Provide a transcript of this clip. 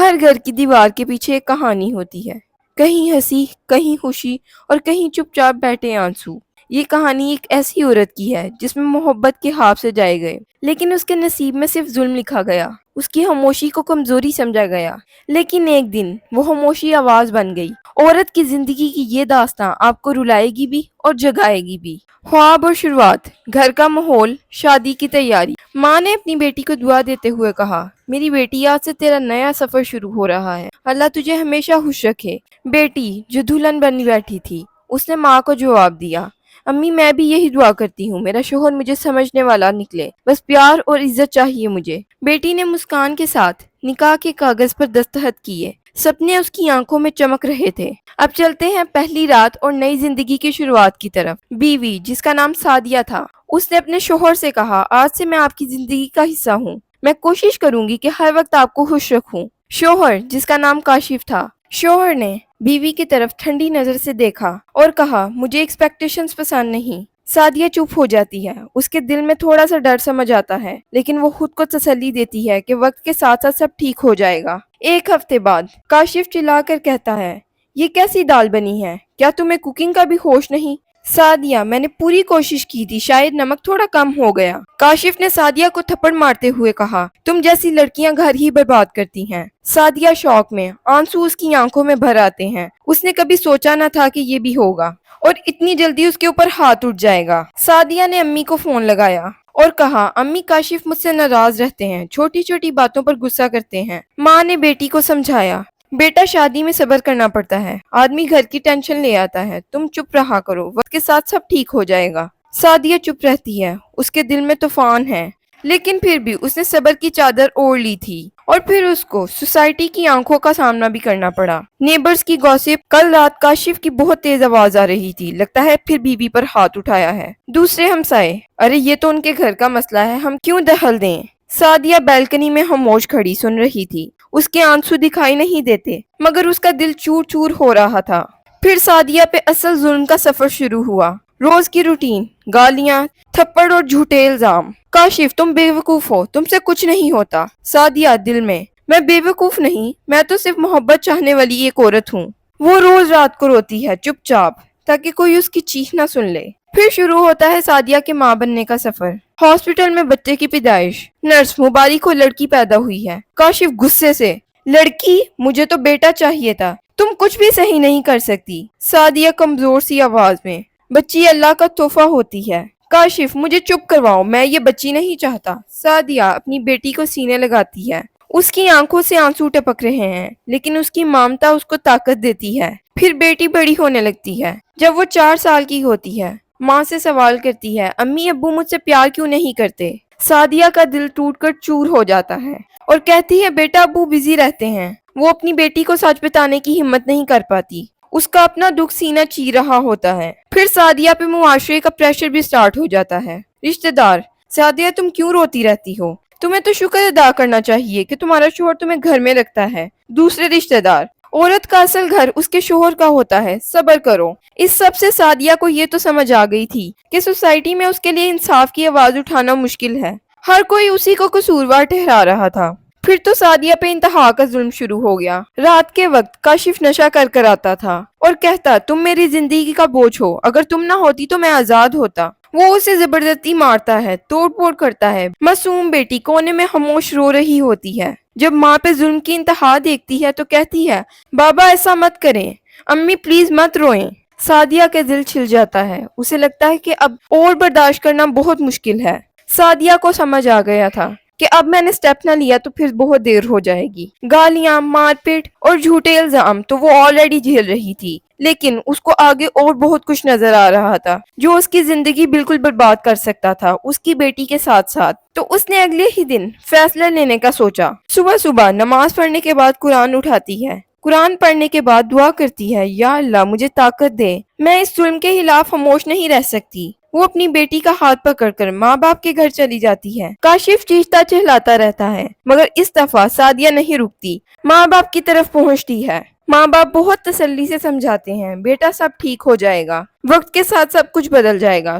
ہر گھر کی دیوار کے پیچھے ایک کہانی ہوتی ہے، کہیں ہنسی، کہیں خوشی اور کہیں چپ چاپ بیٹھے آنسو۔ یہ کہانی ایک ایسی عورت کی ہے جس میں محبت کے خواب سجائے گئے، لیکن اس کے نصیب میں صرف ظلم لکھا گیا۔ اس کی خاموشی کو کمزوری سمجھا گیا، لیکن ایک دن وہ خاموشی آواز بن گئی۔ عورت کی زندگی کی یہ داستان آپ کو رلائے گی بھی اور جگائے گی بھی۔ خواب اور شروعات، گھر کا ماحول، شادی کی تیاری۔ ماں نے اپنی بیٹی کو دعا دیتے ہوئے کہا، میری بیٹی آج سے تیرا نیا سفر شروع ہو رہا ہے، اللہ تجھے ہمیشہ خوش رکھے۔ بیٹی جو دلہن بنی بیٹھی تھی، اس نے ماں کو جواب دیا، امی میں بھی یہی دعا کرتی ہوں، میرا شوہر مجھے سمجھنے والا نکلے، بس پیار اور عزت چاہیے مجھے۔ بیٹی نے مسکان کے ساتھ نکاح کے کاغذ پر دستخط کیے، سپنے اس کی آنکھوں میں چمک رہے تھے۔ اب چلتے ہیں پہلی رات اور نئی زندگی کی شروعات کی طرف۔ بیوی جس کا نام سعدیہ تھا، اس نے اپنے شوہر سے کہا، آج سے میں آپ کی زندگی کا حصہ ہوں، میں کوشش کروں گی کہ ہر وقت آپ کو خوش رکھوں۔ شوہر جس کا نام کاشف تھا، شوہر نے بیوی کی طرف ٹھنڈی نظر سے دیکھا اور کہا، مجھے ایکسپیکٹیشنز پسند نہیں۔ سعدیہ چپ ہو جاتی ہے، اس کے دل میں تھوڑا سا ڈر سمجھ آتا ہے، لیکن وہ خود کو تسلی دیتی ہے کہ وقت کے ساتھ ساتھ سب ٹھیک ہو جائے گا۔ ایک ہفتے بعد کاشف چلا کر کہتا ہے، یہ کیسی دال بنی ہے، کیا تمہیں کوکنگ کا بھی ہوش نہیں؟ سعدیہ، میں نے پوری کوشش کی تھی، شاید نمک تھوڑا کم ہو گیا۔ کاشف نے سعدیہ کو تھپڑ مارتے ہوئے کہا، تم جیسی لڑکیاں گھر ہی برباد کرتی ہیں۔ سعدیہ شوق میں، آنسو اس کی آنکھوں میں بھر آتے ہیں۔ اس نے کبھی سوچا نہ تھا کہ یہ بھی ہوگا اور اتنی جلدی اس کے اوپر ہاتھ اٹھ جائے گا۔ سعدیہ نے امی کو فون لگایا اور کہا، امی کاشف مجھ سے ناراض رہتے ہیں، چھوٹی چھوٹی باتوں پر غصہ کرتے ہیں۔ ماں نے بیٹی کو سمجھایا، بیٹا شادی میں صبر کرنا پڑتا ہے، آدمی گھر کی ٹینشن لے آتا ہے، تم چپ رہا کرو، وقت کے ساتھ سب ٹھیک ہو جائے گا۔ سعدیہ چپ رہتی ہے، اس کے دل میں طوفان ہے، لیکن پھر بھی اس نے صبر کی چادر اوڑھ لی تھی۔ اور پھر اس کو سوسائٹی کی آنکھوں کا سامنا بھی کرنا پڑا۔ نیبرز کی گوسپ، کل رات کاشف کی بہت تیز آواز آ رہی تھی، لگتا ہے پھر بیوی پر ہاتھ اٹھایا ہے۔ دوسرے ہمسائے، ارے یہ تو ان کے گھر کا مسئلہ ہے، ہم کیوں دخل دیں؟ سعدیہ بیلکنی میں خاموش کھڑی سن رہی تھی، اس کے آنسو دکھائی نہیں دیتے، مگر اس کا دل چور چور ہو رہا تھا۔ پھر سعدیہ پہ اصل ظلم کا سفر شروع ہوا۔ روز کی روٹین، گالیاں، تھپڑ اور جھوٹے الزام۔ کاشف تم بے وقوف ہو، تم سے کچھ نہیں ہوتا۔ سعدیہ دل میں بے وقوف نہیں، میں تو صرف محبت چاہنے والی ایک عورت ہوں۔ وہ روز رات کو روتی ہے چپ چاپ تاکہ کوئی اس کی چیخ نہ سن لے۔ پھر شروع ہوتا ہے سعدیہ کے ماں بننے کا سفر۔ ہاسپٹل میں بچے کی پیدائش، نرس، مبارک ہو لڑکی پیدا ہوئی ہے۔ کاشف غصے سے، لڑکی؟ مجھے تو بیٹا چاہیے تھا، تم کچھ بھی صحیح نہیں کر سکتی۔ سعدیہ کمزور سی آواز میں، بچی اللہ کا تحفہ ہوتی ہے۔ کاشف مجھے چپ کرواؤ، میں یہ بچی نہیں چاہتا۔ سعدیہ اپنی بیٹی کو سینے لگاتی ہے، اس کی آنکھوں سے آنسو ٹپک رہے ہیں، لیکن اس کی مامتا اس کو طاقت دیتی ہے۔ پھر بیٹی بڑی ہونے لگتی ہے۔ جب وہ 4 سال کی ہوتی ہے، ماں سے سوال کرتی ہے، امی ابو مجھ سے پیار کیوں نہیں کرتے؟ سعدیہ کا دل ٹوٹ کر چور ہو جاتا ہے اور کہتی ہے، بیٹا ابو بزی رہتے ہیں۔ وہ اپنی بیٹی کو سچ بتانے کی ہمت نہیں کر پاتی، اس کا اپنا دکھ سینہ چیر رہا ہوتا ہے۔ پھر سعدیہ پہ معاشرے کا پریشر بھی سٹارٹ ہو جاتا ہے۔ رشتہ دار، سعدیہ تم کیوں روتی رہتی ہو؟ تمہیں تو شکر ادا کرنا چاہیے کہ تمہارا شوہر تمہیں گھر میں رکھتا ہے۔ دوسرے رشتہ دار، عورت کا اصل گھر اس کے شوہر کا ہوتا ہے، صبر کرو۔ اس سب سے سعدیہ کو یہ تو سمجھ آ گئی تھی کہ سوسائٹی میں اس کے لیے انصاف کی آواز اٹھانا مشکل ہے، ہر کوئی اسی کو قصوروار ٹھہرا رہا تھا۔ پھر تو سعدیہ پہ انتہا کا ظلم شروع ہو گیا۔ رات کے وقت کاشف نشہ کر آتا تھا اور کہتا، تم میری زندگی کا بوجھ ہو، اگر تم نہ ہوتی تو میں آزاد ہوتا۔ وہ اسے زبردستی مارتا ہے، توڑ پھوڑ کرتا ہے۔ معصوم بیٹی کونے میں خاموش رو رہی ہوتی ہے۔ جب ماں پہ ظلم کی انتہا دیکھتی ہے تو کہتی ہے، بابا ایسا مت کریں، امی پلیز مت روئیں۔ سعدیہ کا دل چھل جاتا ہے، اسے لگتا ہے کہ اب اور برداشت کرنا بہت مشکل ہے۔ سعدیہ کو سمجھ آ گیا تھا کہ اب میں نے سٹیپ نہ لیا تو پھر بہت دیر ہو جائے گی۔ گالیاں، مار پیٹ اور جھوٹے الزام تو وہ آلریڈی جھیل رہی تھی، لیکن اس کو آگے اور بہت کچھ نظر آ رہا تھا جو اس کی زندگی بالکل برباد کر سکتا تھا، اس کی بیٹی کے ساتھ ساتھ۔ تو اس نے اگلے ہی دن فیصلہ لینے کا سوچا۔ صبح صبح نماز پڑھنے کے بعد قرآن اٹھاتی ہے، قرآن پڑھنے کے بعد دعا کرتی ہے، یا اللہ مجھے طاقت دے، میں اس ظلم کے خلاف خاموش نہیں رہ سکتی۔ وہ اپنی بیٹی کا ہاتھ پکڑ کر ماں باپ کے گھر چلی جاتی ہے۔ کاشف چیختا چہلاتا رہتا ہے، مگر اس دفعہ سعدیہ نہیں رکتی، ماں باپ کی طرف پہنچتی ہے۔ ماں باپ بہت تسلی سے سمجھاتے ہیں، بیٹا سب ٹھیک ہو جائے گا، وقت کے ساتھ سب کچھ بدل جائے گا،